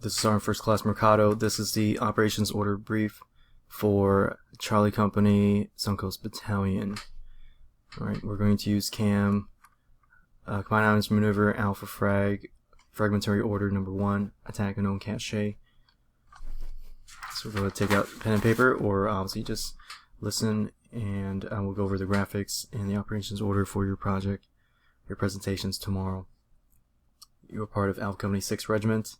This is our first class Mercado. This is the operations order brief for Charlie Company Suncoast Battalion. Alright, we're going to use CAM, Combined Arms Maneuver, Alpha Fragmentary Order number 1, Attack Unknown Cache. So we're going to take out pen and paper, or obviously just listen, and we'll go over the graphics and the operations order for your project, your presentations tomorrow. You're part of Alpha Company 6 Regiment.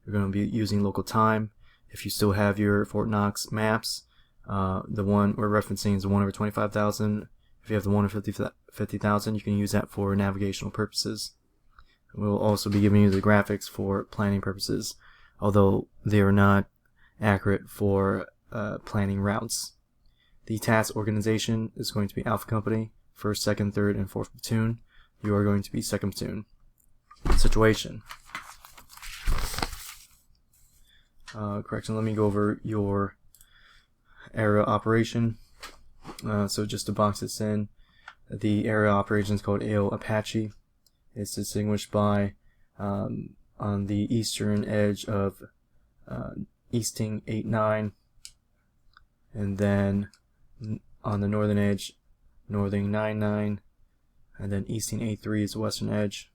You're going to be using local time. If you still have your Fort Knox maps, the one we're referencing is the 1 over 25,000. If you have the 1 over 50,000, you can use that for navigational purposes. We'll also be giving you the graphics for planning purposes, although they are not accurate for planning routes. The task organization is going to be Alpha Company, 1st, 2nd, 3rd, and 4th Platoon. You are going to be 2nd Platoon. Situation. Correction, let me go over your area operation. So just to box this in, the area operation is called AO Apache. It's distinguished by on the eastern edge of Easting 8-9, and then on the northern edge, Northing 9-9, and then Easting 8-3 is the western edge,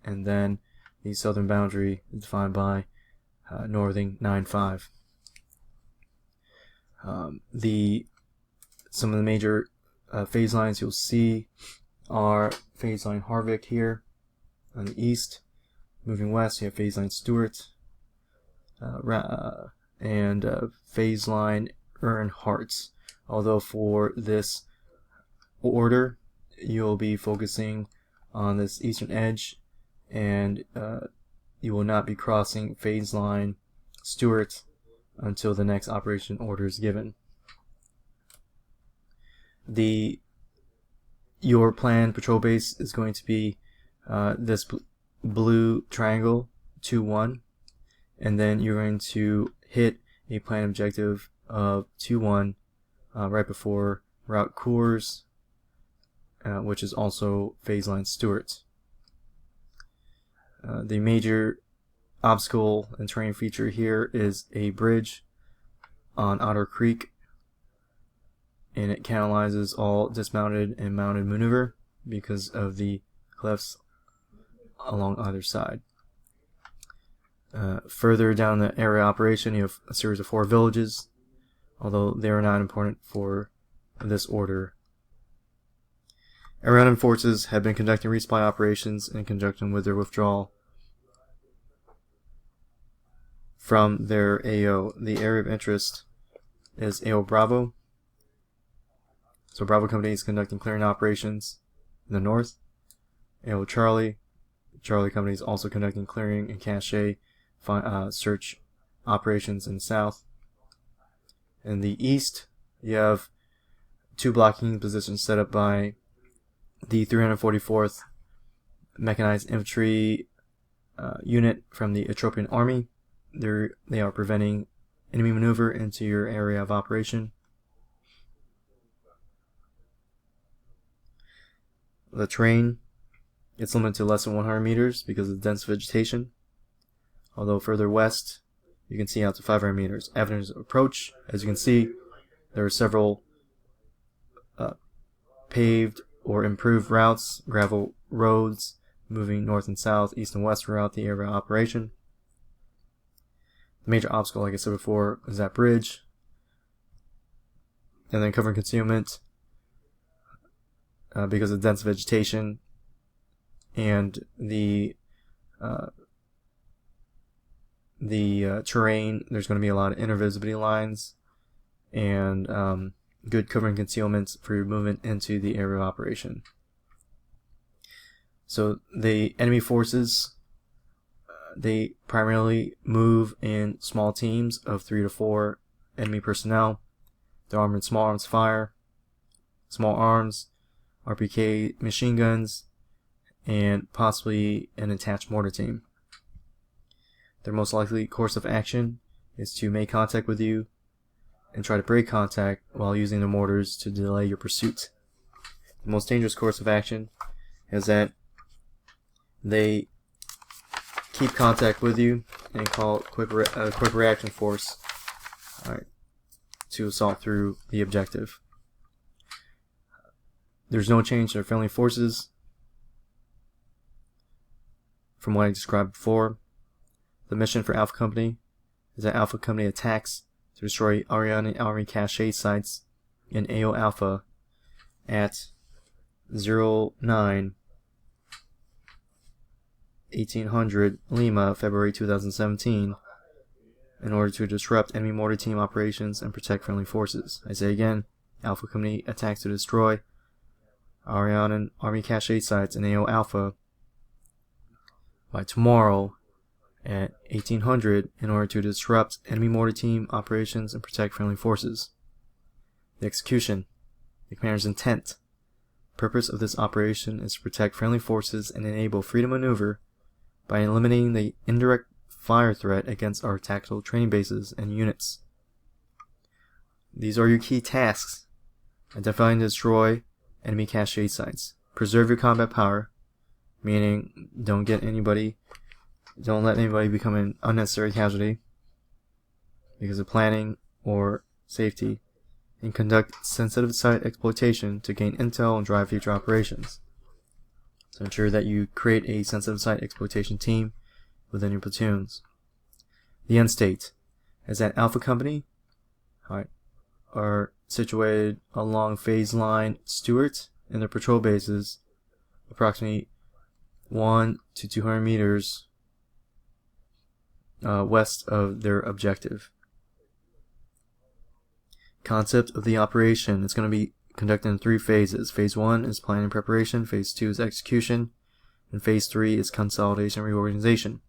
and then the southern boundary is defined by Northing 9-5. Some of the major phase lines you'll see are phase line Harvick here on the east. Moving west, you have phase line Stewart, and phase line Earnhardt. Although for this order, you'll be focusing on this eastern edge, and you will not be crossing phase line Stewart until the next operation order is given. Your planned patrol base is going to be this blue triangle 2-1, and then you're going to hit a planned objective of 2-1 right before Route Coors, which is also phase line Stewart. The major obstacle and terrain feature here is a bridge on Otter Creek, and it canalizes all dismounted and mounted maneuver because of the cliffs along either side. Further down the area operation, you have a series of 4 villages, although they are not important for this order. Iranian forces have been conducting resupply operations in conjunction with their withdrawal from their AO. The area of interest is AO Bravo. So Bravo Company is conducting clearing operations in the north. AO Charlie Company is also conducting clearing and cache search operations in the south. In the east, you have 2 blocking positions set up by the 344th Mechanized Infantry unit from the Ethiopian Army. They are preventing enemy maneuver into your area of operation. The terrain, it's limited to less than 100 meters because of the dense vegetation. Although further west, you can see out to 500 meters. Avenues of approach, as you can see, there are several paved or improved routes, gravel roads, moving north and south, east and west throughout the area of operation. The major obstacle, like I said before, is that bridge. And then cover and concealment, because of dense vegetation and the terrain. There's going to be a lot of intervisibility lines and good cover and concealment for your movement into the area of operation. So the enemy forces, they primarily move in small teams of 3 to 4 enemy personnel. They're armed in small arms fire, small arms, RPK machine guns, and possibly an attached mortar team. Their most likely course of action is to make contact with you and try to break contact while using the mortars to delay your pursuit. The most dangerous course of action is that they keep contact with you and call quick reaction force, alright, to assault through the objective. There's no change to our friendly forces from what I described before. The mission for Alpha Company is that Alpha Company attacks to destroy Ariane Army cache sites in AO Alpha at 09/1800 Lima, February 2017, in order to disrupt enemy mortar team operations and protect friendly forces. I say again, Alpha Company attacks to destroy Ariane Army cache sites in AO Alpha by tomorrow at 1800 in order to disrupt enemy mortar team operations and protect friendly forces. The execution. The commander's intent. Purpose of this operation is to protect friendly forces and enable free to maneuver by eliminating the indirect fire threat against our tactical training bases and units. These are your key tasks. Identify and destroy enemy cache sites. Preserve your combat power, meaning don't let anybody become an unnecessary casualty because of planning or safety, and conduct sensitive site exploitation to gain intel and drive future operations. So ensure that you create a sensitive site exploitation team within your platoons. The end state is that Alpha Company are situated along phase line Stuart in their patrol bases, approximately 1 to 200 meters west of their objective. Concept of the operation is going to be conducted in 3 phases. Phase 1 is planning and preparation, phase 2 is execution, and phase 3 is consolidation and reorganization.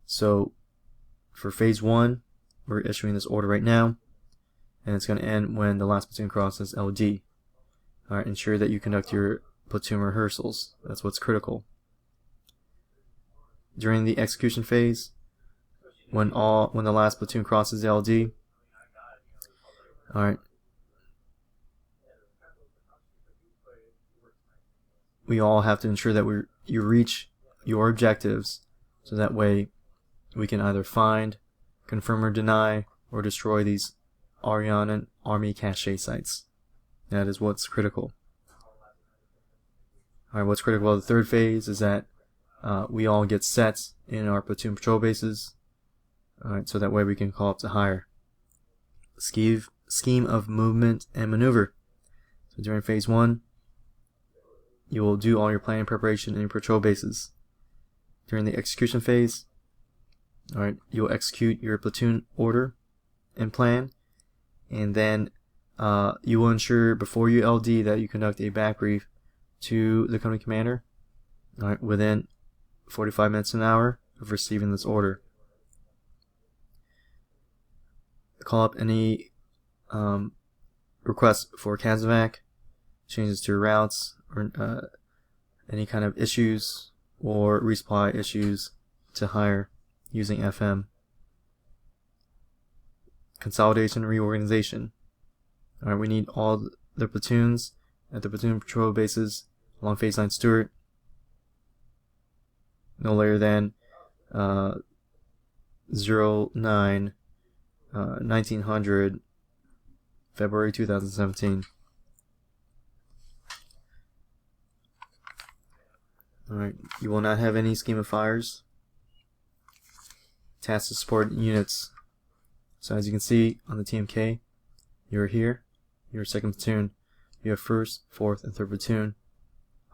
So for phase 1, we're issuing this order right now, and it's going to end when the last platoon crosses LD. Alright, ensure that you conduct your platoon rehearsals. That's what's critical. During the execution phase, when the last platoon crosses LD, alright, we all have to ensure that you reach your objectives, so that way we can either find, confirm or deny, or destroy these Ariane Army cache sites. That is what's critical. Alright, what's critical of the third phase is that we all get sets in our platoon patrol bases, alright, so that way we can call up to hire. Scheme of movement and maneuver. So during phase 1, you will do all your planning preparation in your patrol bases. During the execution phase, alright, you'll execute your platoon order and plan, and then you will ensure before you LD that you conduct a back brief to the company commander, alright, within 45 minutes to an hour of receiving this order. Call up any requests for CASEVAC, changes to routes, or any kind of issues or resupply issues to hire using FM. Consolidation and reorganization. Alright, we need all the platoons at the platoon patrol bases along phase line Stuart no later than 09/1900 February 2017. Alright, you will not have any scheme of fires. Tasks to support units. So as you can see on the TMK, you're here, you're 2nd platoon, you have 1st, 4th, and 3rd platoon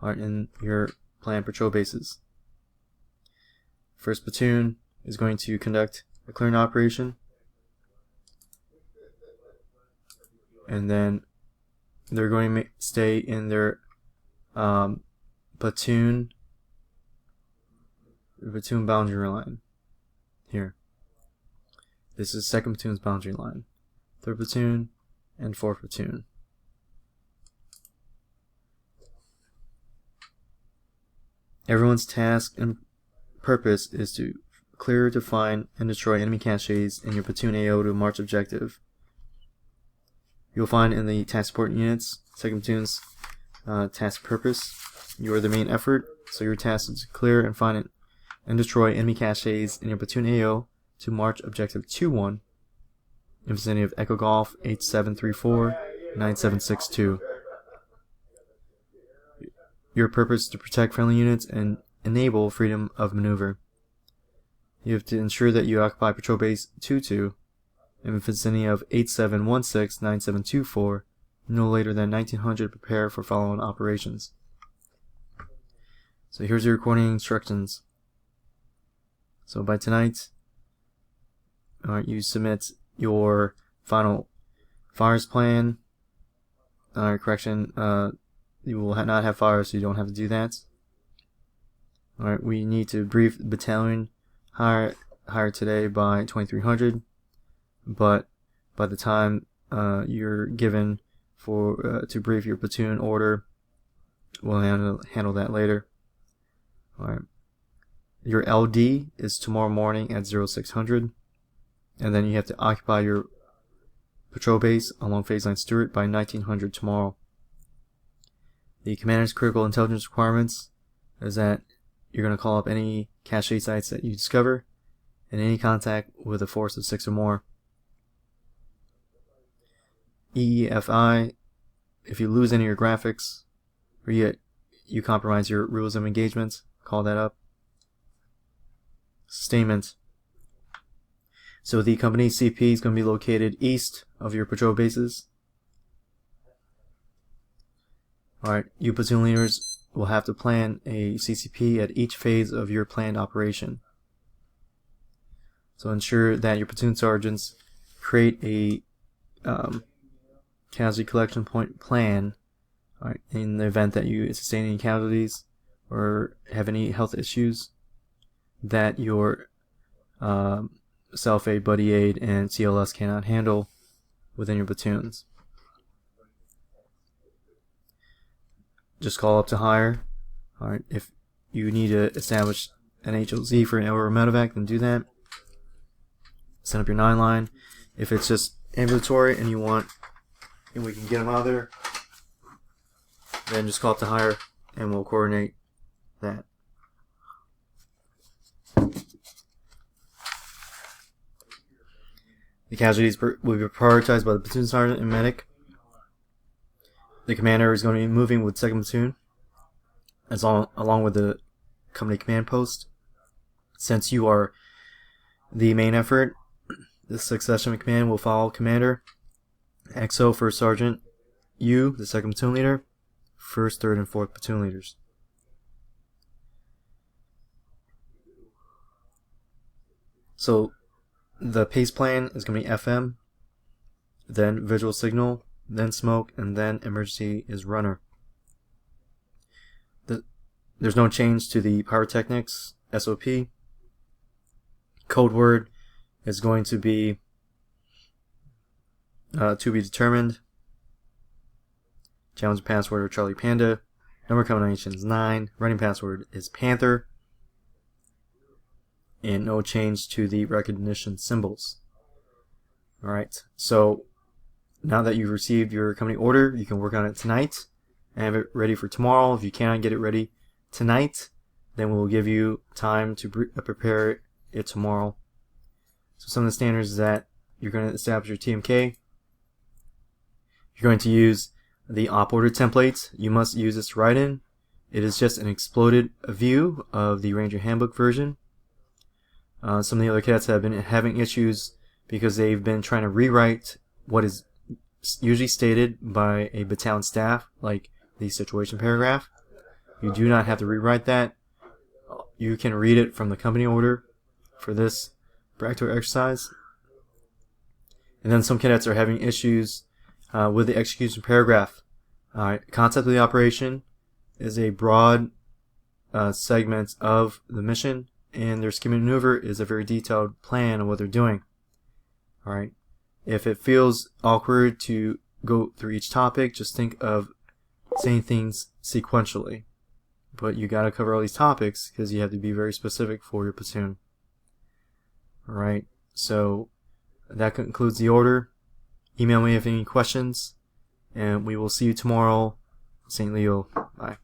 are in your planned patrol bases. 1st platoon is going to conduct a clearing operation, and then they're going to stay in their platoon boundary line here. This is 2nd platoon's boundary line, 3rd platoon, and 4th platoon. Everyone's task and purpose is to clear, define, and destroy enemy caches in your platoon AO to March objective. You'll find in the task support units, 2nd platoon's task purpose, you are the main effort, so your task is to clear and find and destroy enemy caches in your platoon AO to march objective 2-1 in vicinity of Echo Golf 8734-9762. Your purpose is to protect friendly units and enable freedom of maneuver. You have to ensure that you occupy Patrol Base 22 in the vicinity of 8716-9724 no later than 1900. Prepare for following operations. So here's your recording instructions. So by tonight, you submit your final fires plan. Correction, you will not have fires, so you don't have to do that. Alright, we need to brief the battalion hire today by 2300, but by the time you're given for to brief your platoon order, we'll handle that later. Alright, your LD is tomorrow morning at 0600, and then you have to occupy your patrol base along phase line Stewart by 1900 tomorrow. The commander's critical intelligence requirements is that you're going to call up any cache sites that you discover and any contact with a force of 6 or more. EEFI, if you lose any of your graphics or you compromise your rules of engagement, call that up. Sustainment. So the company CP is going to be located east of your patrol bases. Alright, you platoon leaders will have to plan a CCP at each phase of your planned operation. So ensure that your platoon sergeants create a casualty collection point plan, right, in the event that you sustain any casualties or have any health issues that your self-aid, buddy aid, and CLS cannot handle within your platoons. Just call up to hire. Alright, if you need to establish an HLZ for an or medevac, then do that. Set up your 9 line. If it's just ambulatory and we can get them out of there, then just call up to hire and we'll coordinate that. The casualties will be prioritized by the platoon sergeant and medic. The commander is going to be moving with 2nd platoon along with the company command post. Since you are the main effort, the succession of command will follow commander, XO first sergeant, you, the 2nd platoon leader, 1st, 3rd, and 4th platoon leaders. So the pace plan is going to be FM, then visual signal, then smoke, and then emergency is runner. There's no change to the pyrotechnics SOP. Code word is going to be determined. Challenge password or Charlie Panda. Number combination is 9. Running password is Panther. And no change to the recognition symbols. Alright, so now that you've received your company order, you can work on it tonight and have it ready for tomorrow. If you cannot get it ready tonight, then we'll give you time to prepare it tomorrow. So some of the standards is that you're going to establish your TMK. You're going to use the op order template. You must use this to write in. It is just an exploded view of the Ranger Handbook version. Some of the other cadets have been having issues because they've been trying to rewrite what is usually stated by a battalion staff, like the situation paragraph. You do not have to rewrite that. You can read it from the company order for this practical exercise. And then some cadets are having issues with the execution paragraph. Concept of the operation is a broad segment of the mission, and their scheme maneuver is a very detailed plan of what they're doing. Alright, if it feels awkward to go through each topic, just think of saying things sequentially. But you gotta cover all these topics because you have to be very specific for your platoon. Alright, so that concludes the order. Email me if you have any questions, and we will see you tomorrow. St. Leo. Bye.